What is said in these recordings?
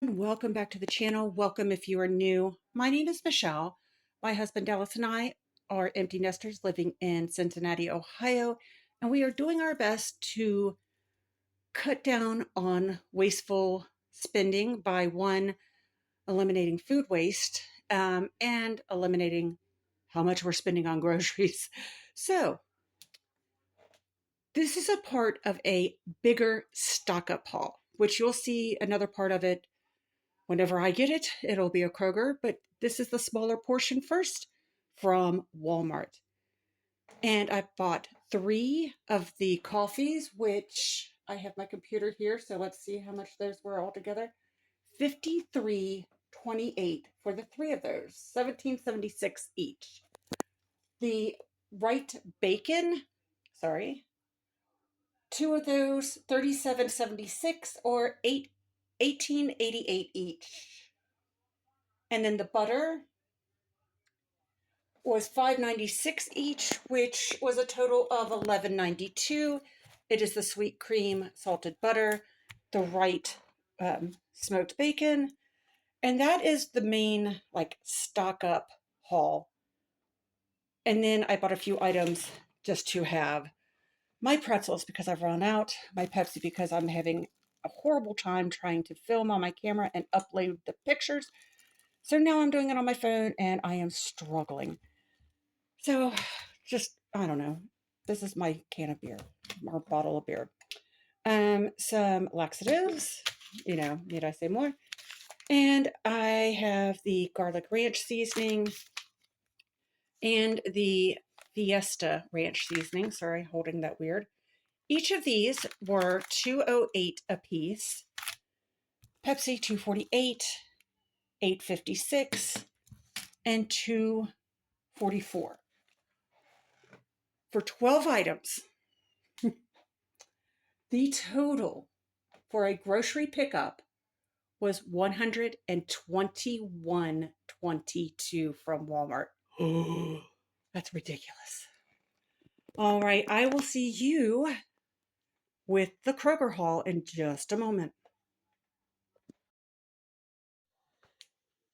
Welcome back to the channel. Welcome if you are new. My name is Michelle. My husband Dallas and I are empty nesters living in Cincinnati, Ohio, and we are doing our best to cut down on wasteful spending by eliminating food waste and eliminating how much we're spending on groceries. So this is a part of a bigger stock up haul, which you'll see another part of it whenever I get it. It'll be a Kroger, but this is the smaller portion first from Walmart. And I bought 3 of the coffees, which I have my computer here, so let's see how much those were all together. $53.28 for the 3 of those, $17.76 each. The Wright bacon, sorry, 2 of those, $37.76 or $18.88 each. And then the butter was $5.96 each, which was a total of $11.92. It is the sweet cream salted butter, the Wright smoked bacon, and that is the main stock up haul. And then I bought a few items just to have my pretzels because I've run out, my Pepsi because I'm having a horrible time trying to film on my camera and upload the pictures. So now I'm doing it on my phone and I am struggling. So just, I don't know. This is my can of beer, or bottle of beer. Some laxatives, need I say more? And I have the garlic ranch seasoning and the Fiesta ranch seasoning. Sorry, holding that weird. Each of these were $2.08 a piece. Pepsi $2.48, $8.56, and $2.44 for 12 items. The total for a grocery pickup was $121.22 from Walmart. Oh, that's ridiculous. All right, I will see you with the Kroger haul in just a moment.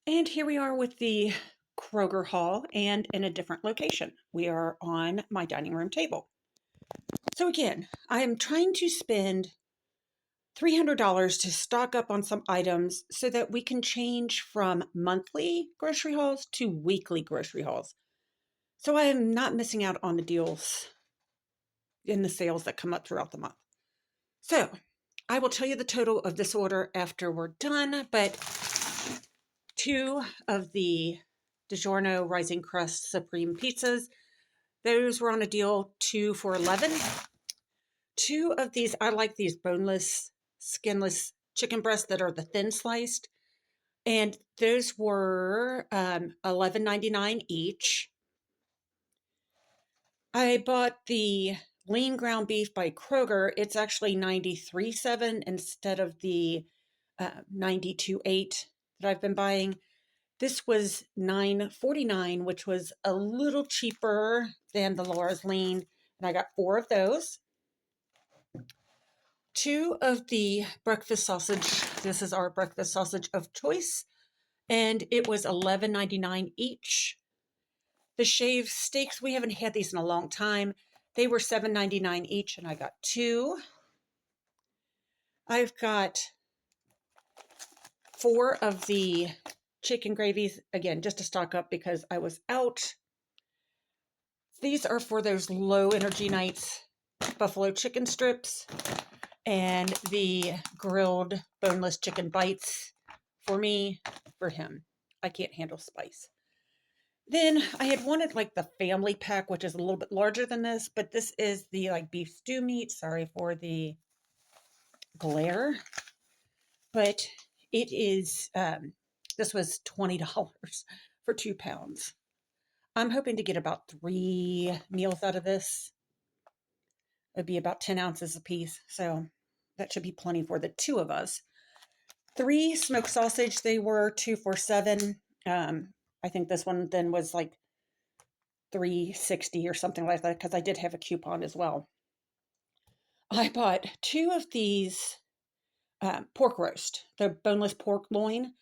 And here we are with the Kroger haul and in a different location. We are on my dining room table. So again, I am trying to spend $300 to stock up on some items so that we can change from monthly grocery hauls to weekly grocery hauls. So I am not missing out on the deals in the sales that come up throughout the month. So I will tell you the total of this order after we're done, but 2 of the DiGiorno Rising Crust Supreme pizzas, those were on a deal, 2 for $11. 2 of these, I like these boneless, skinless chicken breasts that are the thin sliced. And those were $11.99 each. I bought the lean ground beef by Kroger. It's actually $93.7 instead of the $92.8 that I've been buying. This was $9.49, which was a little cheaper than the Laura's lean. And I got 4 of those. 2 of the breakfast sausage. This is our breakfast sausage of choice. And it was $11.99 each. The shaved steaks, we haven't had these in a long time. They were $7.99 each, and I got 2. I've got 4 of the chicken gravies, again, just to stock up because I was out. These are for those low energy nights, buffalo chicken strips, and the grilled boneless chicken bites for me, for him. I can't handle spice. Then I had wanted the family pack, which is a little bit larger than this, but this is the beef stew meat. Sorry for the glare, but it is, this was $20 for 2 pounds. I'm hoping to get about 3 meals out of this. It'd be about 10 ounces a piece, so that should be plenty for the 2 of us. 3 smoked sausage, they were 2 for $7. I think this one then was like $3.60 or something like that because I did have a coupon as well. I bought two of these pork roast, the boneless pork loin.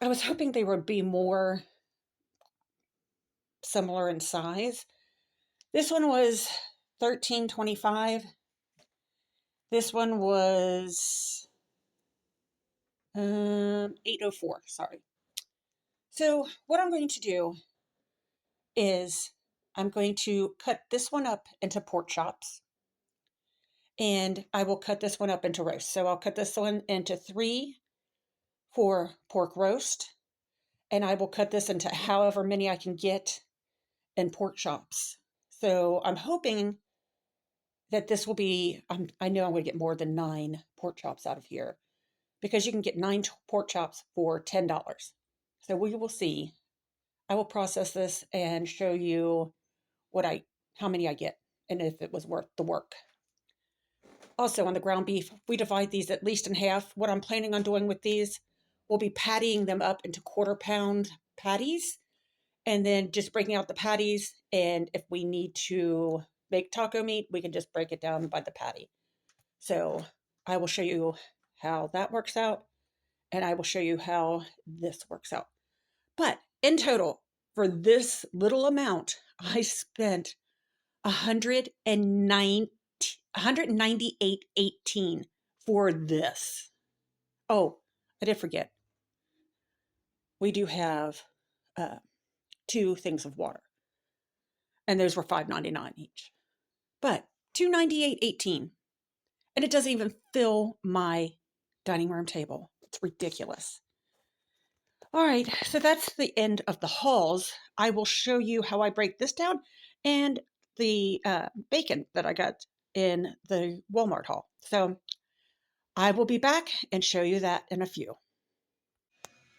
I was hoping they would be more similar in size. This one was $13.25. This one was $8.04. Sorry. So what I'm going to do is I'm going to cut this one up into pork chops, and I will cut this one up into roast. So I'll cut this one into 3 for pork roast, and I will cut this into however many I can get in pork chops. So I'm hoping that this will be, I know I'm going to get more than 9 pork chops out of here because you can get 9 pork chops for $10. So we will see. I will process this and show you how many I get and if it was worth the work. Also on the ground beef, we divide these at least in half. What I'm planning on doing with these, we'll be pattying them up into quarter-pound patties and then just breaking out the patties. And if we need to make taco meat, we can just break it down by the patty. So I will show you how that works out, and I will show you how this works out. But in total, for this little amount, I spent 198.18 for this. Oh, I did forget. We do have 2 things of water, and those were $5.99 each. But $298.18, and it doesn't even fill my dining room table. It's ridiculous. All right, so that's the end of the hauls. I will show you how I break this down and the bacon that I got in the Walmart haul. So I will be back and show you that in a few.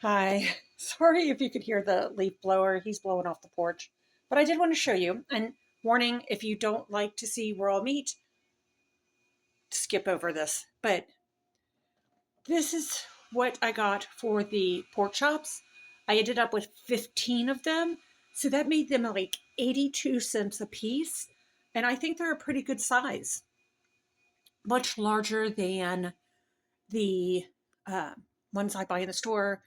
Hi, sorry if you could hear the leaf blower. He's blowing off the porch. But I did want to show you, and warning, if you don't like to see raw meat, skip over this. But this is what I got for the pork chops. I ended up with 15 of them. So that made them like 82 cents a piece. And I think they're a pretty good size. Much larger than the uh, ones I buy in the store,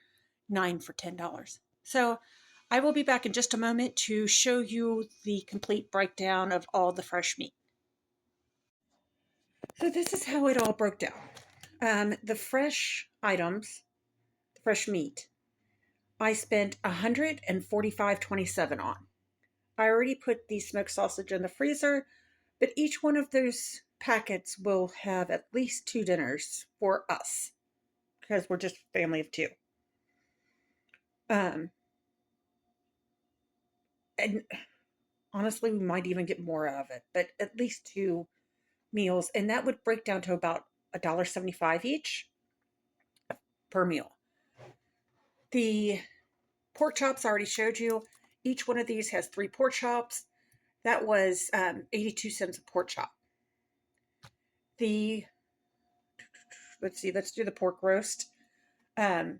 9 for $10. So I will be back in just a moment to show you the complete breakdown of all the fresh meat. So this is how it all broke down. The fresh items, the fresh meat, I spent $145.27 on. I already put the smoked sausage in the freezer, but each one of those packets will have at least 2 dinners for us because we're just a family of 2. Um, and honestly, we might even get more out of it, but at least 2 meals, and that would break down to about $1.75 each per meal. The pork chops I already showed you. Each one of these has 3 pork chops. That was 82 cents a pork chop. Let's do the pork roast. The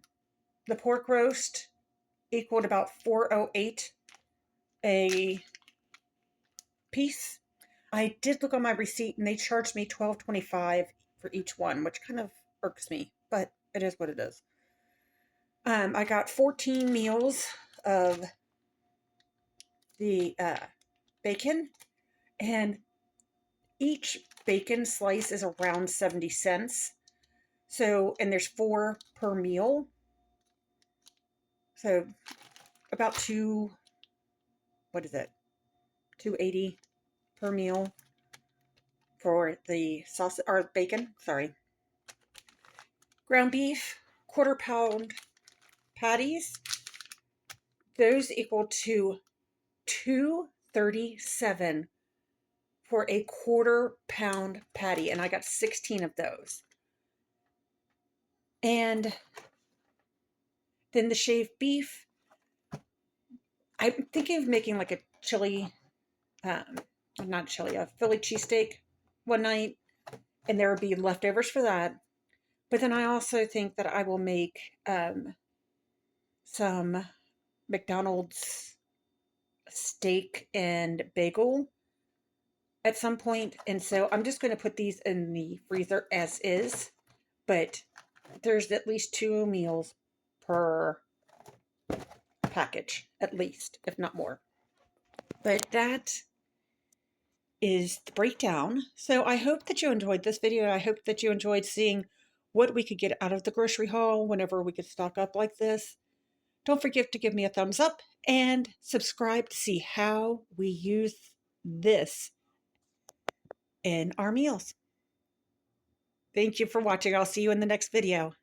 pork roast equaled about $4.08 a piece. I did look on my receipt and they charged me $12.25 for each one, which kind of irks me, but it is what it is. I got 14 meals of the bacon, and each bacon slice is around 70 cents. So, and there's 4 per meal. So about $2.80 per meal for the sausage or bacon, sorry. Ground beef, quarter-pound patties. Those equal to $2.37 for a quarter-pound patty, and I got 16 of those. And then the shaved beef, I'm thinking of making like a chili, not chili, a Philly cheesesteak one night, and there would be leftovers for that. But then I also think that I will make some McDonald's steak and bagel at some point, and so I'm just going to put these in the freezer as is, but there's at least 2 meals per package, at least, if not more. But that is the breakdown. So I hope that you enjoyed this video. I hope that you enjoyed seeing what we could get out of the grocery haul whenever we could stock up like this. Don't forget to give me a thumbs up and subscribe to see how we use this in our meals. Thank you for watching. I'll see you in the next video.